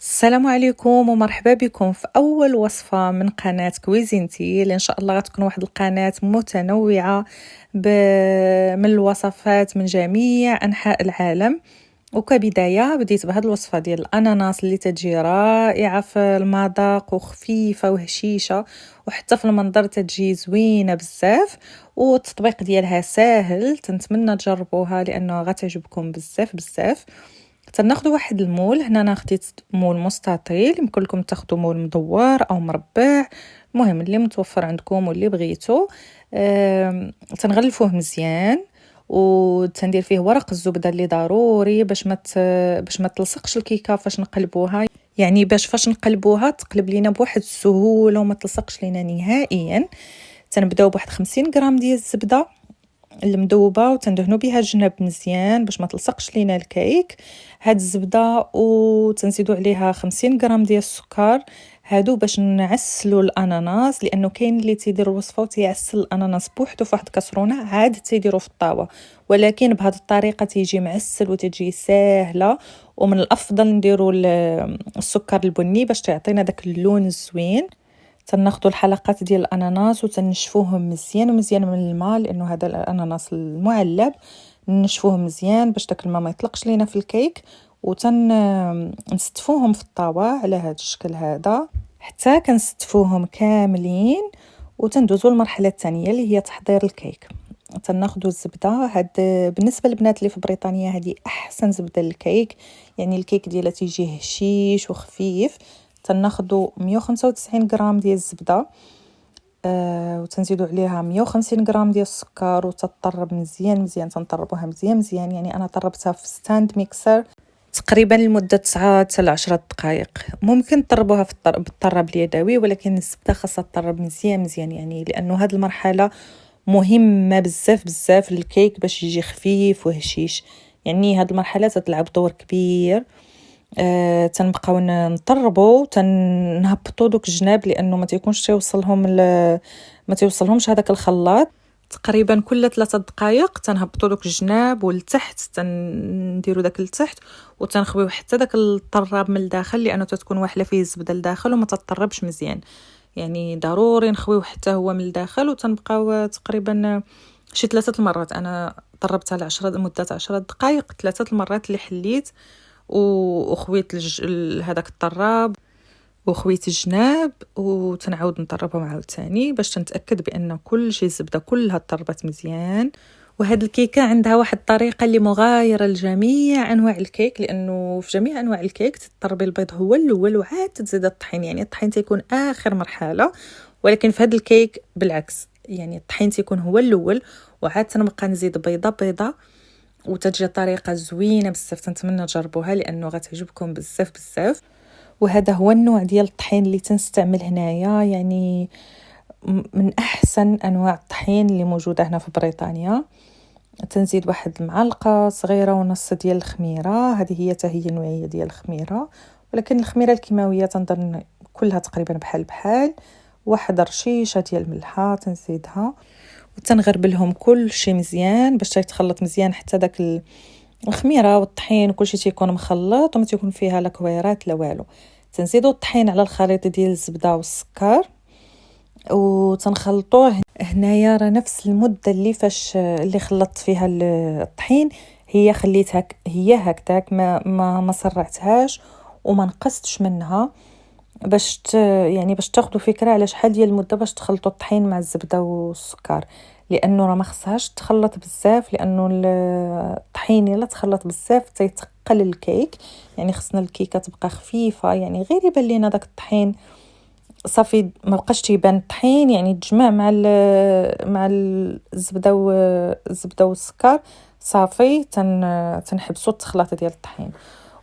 السلام عليكم ومرحبا بكم في أول وصفة من قناة كويزينتي اللي إن شاء الله غتكون واحد القناة متنوعة من الوصفات من جميع أنحاء العالم. وكبداية بديت بهاد الوصفة ديال الأناناس اللي تجي رائعة في المذاق وخفيفة وهشيشة، وحتى في المنظر تجي زوينة بزاف، والتطبيق ديالها ساهل. تنتمنى تجربوها لأنه غتعجبكم بزاف بزاف. تناخدو واحد المول. هنا انا خديت مول مستطيل، يمكن لكم تاخدوا مول مدور او مربع، المهم اللي متوفر عندكم واللي بغيتو. تنغلفوه مزيان وتندير فيه ورق الزبده اللي ضروري باش ما تلصقش الكيكه فاش نقلبوها، يعني باش فاش نقلبوها تقلب لينا بواحد السهوله وما تلصقش لينا نهائيا. تنبداو بواحد 50 غرام ديال الزبده المذوبه وتندهنوا بها الجناب مزيان باش ما تلصقش لينا الكيك. هاد الزبده وتنزيدوا عليها 50 غرام ديال السكر، هادو باش نعسلوا الاناناس، لانه كاين اللي تيدير الوصفه وتيعسل الاناناس بوحدو فواحد كاسرونه عاد تيديروا في الطاوه، ولكن بهذه الطريقه تيجي معسل وتجي ساهله. ومن الافضل نديروا السكر البني باش تعطينا داك اللون الزوين. تناخدو الحلقات ديال الاناناس وتنشفوهم مزيان مزيان من الماء، لانه هذا الاناناس المعلب نشفوه مزيان باش داك الماء ما يطلقش لينا في الكيك. نستفوهم في الطاوه على هذا الشكل هذا حتى كنستفوهم كاملين. وتندوزو المرحله الثانيه اللي هي تحضير الكيك. تناخدو الزبده. هاد بالنسبه للبنات اللي في بريطانيا هذه احسن زبده للكيك، يعني الكيك ديالها تيجي هشيش وخفيف. تناخدو 195 غرام ديال الزبده، وتنزيدو عليها 150 غرام ديال السكر وتطرب مزيان مزيان. تنطربوها مزيان مزيان، يعني انا طربتها في ستاند ميكسر تقريبا لمده 9 حتى ل 10 دقائق. ممكن تطربوها في بالطراب اليدوي، ولكن الزبده خاصها تطرب مزيان مزيان، يعني لانه هذه المرحله مهمه بزاف بزاف للكيك باش يجي خفيف وهشيش. يعني هذه المرحله تلعب دور كبير. تنبقاو نطربوا تنهبطوا دوك الجناب، لانه ما تيكونش ما تيوصلهمش هذاك الخلاط. تقريبا كل 3 دقائق تنهبطوا دوك الجناب، والتحت تنديروا داك التحت وتنخويو حتى داك الطراب من الداخل، لانه تتكون واحله فيه الزبده لداخل وما تطربش مزيان. يعني ضروري نخويو حتى هو من الداخل. وتنبقاو تقريبا شي 3 المرات. انا طربتها لمده 10 دقائق 3 المرات اللي حليت وخويت هذاك الطراب وخويت الجناب، وتنعاود نطربهم عاوتاني باش تنتاكد بان كل شيء الزبده كلها طربت مزيان. وهاد الكيكه عندها واحد الطريقه اللي مغايره لجميع انواع الكيك، لانه في جميع انواع الكيك تطربي البيض هو الاول وعاد تزيد الطحين، يعني الطحين تيكون اخر مرحله. ولكن في هاد الكيك بالعكس، يعني الطحين تيكون هو الاول وعاد تنبقى نزيد بيضه بيضه، وتجي طريقه زوينه بزاف. تنتمنى تجربوها لانه غتعجبكم بزاف بزاف. وهذا هو النوع ديال الطحين اللي تنستعمل هنايا، يعني من احسن انواع الطحين اللي موجوده هنا في بريطانيا. تنزيد واحد المعلقه صغيره ونص ديال الخميره، هذه هي النوعيه ديال الخميره، ولكن الخميره الكيماويه تنظن كلها تقريبا بحال بحال. واحد رشيشه ديال الملحه تنزيدها، وتنغربلهم كل شيء مزيان باش يتخلط مزيان حتى داك الخميره والطحين وكل شيء تيكون مخلط وما تيكون فيها لا كويرات لا والو. تنزيدوا الطحين على الخليط ديال الزبده والسكر وتنخلطوه. هنايا راه نفس المده اللي خلطت فيها الطحين هي خليتها هي هكذاك، ما سرعتهاش وما نقصتش منها، يعني باش تاخذوا فكره على شحال ديال المده باش تخلطوا الطحين مع الزبده والسكر. لانه راه ما خصهاش تخلط بزاف، لانه الطحين الا تخلط بزاف تيتقل الكيك، يعني خصنا الكيكه تبقى خفيفه. يعني غير يبان لينا داك الطحين صافي ما بقاش تيبان الطحين، يعني تجمع مع الزبده والسكر صافي تنحبسوا التخلاط ديال الطحين.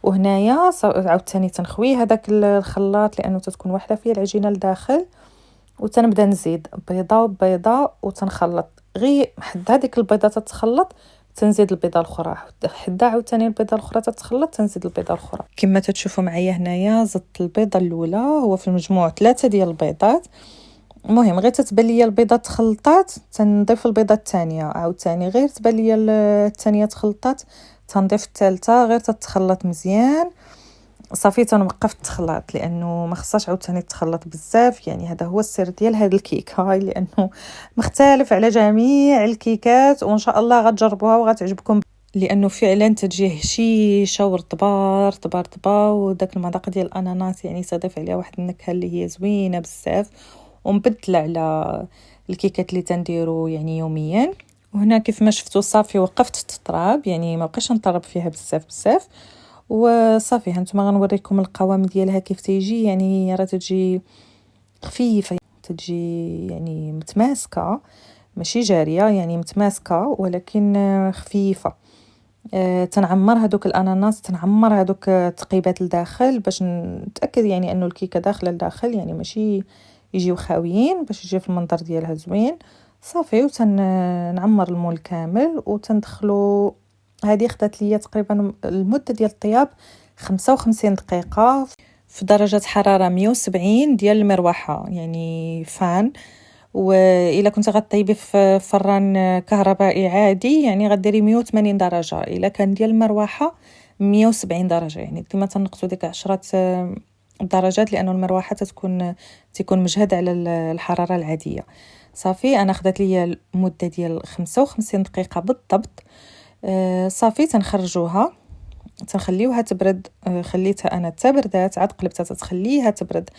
وهنايا عاوتاني تنخوي هذاك الخلاط لانه تتكون واحده فيه العجينه لداخل، وتنبدا نزيد بيضه ببيضه وتنخلط. غير حد هذيك البيضه تتخلط تنزيد البيضه الاخرى، حدا عاوتاني البيضه الاخرى تتخلط تنزيد البيضه الاخرى. كما تتشوفوا معايا هنايا زدت البيضه الاولى، هو في المجموع 3 ديال البيضات. المهم غير تتبان ليا البيضه تخلطات تنضيف البيضه الثانيه، عاوتاني غير تبان ليا الثانيه تخلطات تنضيف الثالثه، غير تتخلط مزيان صافي تنوقف التخلاط لانه ما خصهاش عاوتاني تخلط بزاف. يعني هذا هو السر ديال هذا الكيك هاي، لانه مختلف على جميع الكيكات، وان شاء الله غتجربوها وغتعجبكم، لانه فعلا تجي هشيشه ورطبه رطبه رطبه، وداك المذاق ديال الاناناس يعني تضيف عليها واحد النكهه اللي هي زوينه بزاف ومبدله على الكيكات اللي تنديرو يعني يوميا. وهنا كيف ما شفتوا صافي وقفت التطراب، يعني ما بقيتش نطرب فيها بزاف بزاف. وصافي هانتوما غنوريكم القوام ديالها كيف تيجي. يعني راه تجي خفيفه، تجي يعني متماسكه، ماشي جاريه، يعني متماسكه ولكن خفيفه. تنعمر هذوك الاناناس، تنعمر هذوك التقيبات لداخل باش نتاكد يعني انه الكيكه داخله لداخل، يعني ماشي يجيو خاويين، باش يجي في المنظر ديالها زوين. صافي وتنعمر المول كامل وتندخلو. هذه خدات ليا تقريبا المده ديال الطياب 55 دقيقه في درجه حراره 170 ديال المروحه، يعني فان. والا كنت غطيبي في فران كهربائي عادي يعني غديري 180 درجه، الا كان ديال المروحه 170 درجه، يعني ديما تنقصوا ديك 10 درجات، لانه المروحه تكون مجهد على الحراره العاديه. صافي انا خدات ليا المده ديال 55 دقيقه بالضبط. صافي تنخرجوها، تنخليوها تبرد. خليتها انا حتى بردات، عاد قلبتها تخليها تبرد،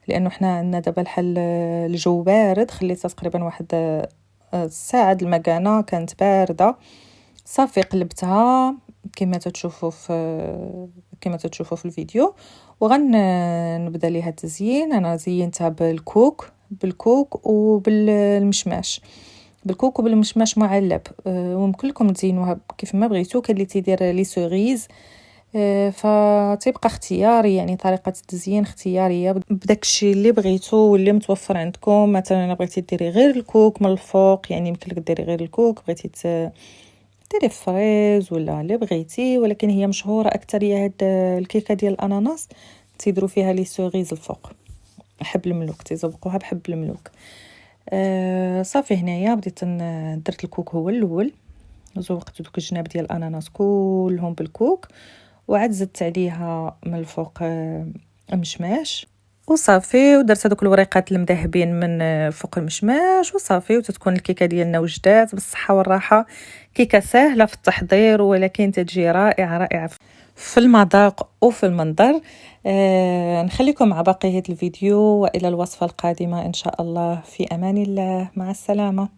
لانه حنا عندنا دابا الحل الجو بارد. خليتها تقريبا واحد الساعه د المكانه كانت بارده. صافي قلبتها كما تتشوفوا في الفيديو، نبدا ليها التزيين. انا زينتها بالكوك وبالمشماش، بالكوك وبالمشماش معلب. وممكن لكم تزينوها كيف ما بغيتو. كاين اللي تيدير لي سوريز، فتبقى اختياري، يعني طريقه التزيين اختياريه بداك الشيء اللي بغيتو واللي متوفر عندكم. مثلا بغيتي ديري غير الكوك من الفوق، يعني يمكن لك ديري غير الكوك، بغيتي ديري فريز ولا اللي بغيتي. ولكن هي مشهوره اكثر هي هاد الكيكه ديال الاناناس تيدروا فيها لي سوريز الفوق، حب الملوك، تيزوقوها بحب الملوك. صافي هنايا بديت درت الكوك هو الاول، زوقت دوك الجناب ديال الاناناس كلهم بالكوك، وعاد زدت عليها من الفوق مشماش وصافي، ودرت هذوك الوريقات المذهبين من فوق المشماش وصافي. وتتكون الكيكه ديالنا وجدات بالصحه والراحه. كيكه سهله في التحضير ولكن تجي رائعه رائعه في المذاق وفي المنظر. نخليكم مع بقيه الفيديو والى الوصفه القادمه ان شاء الله. في امان الله، مع السلامه.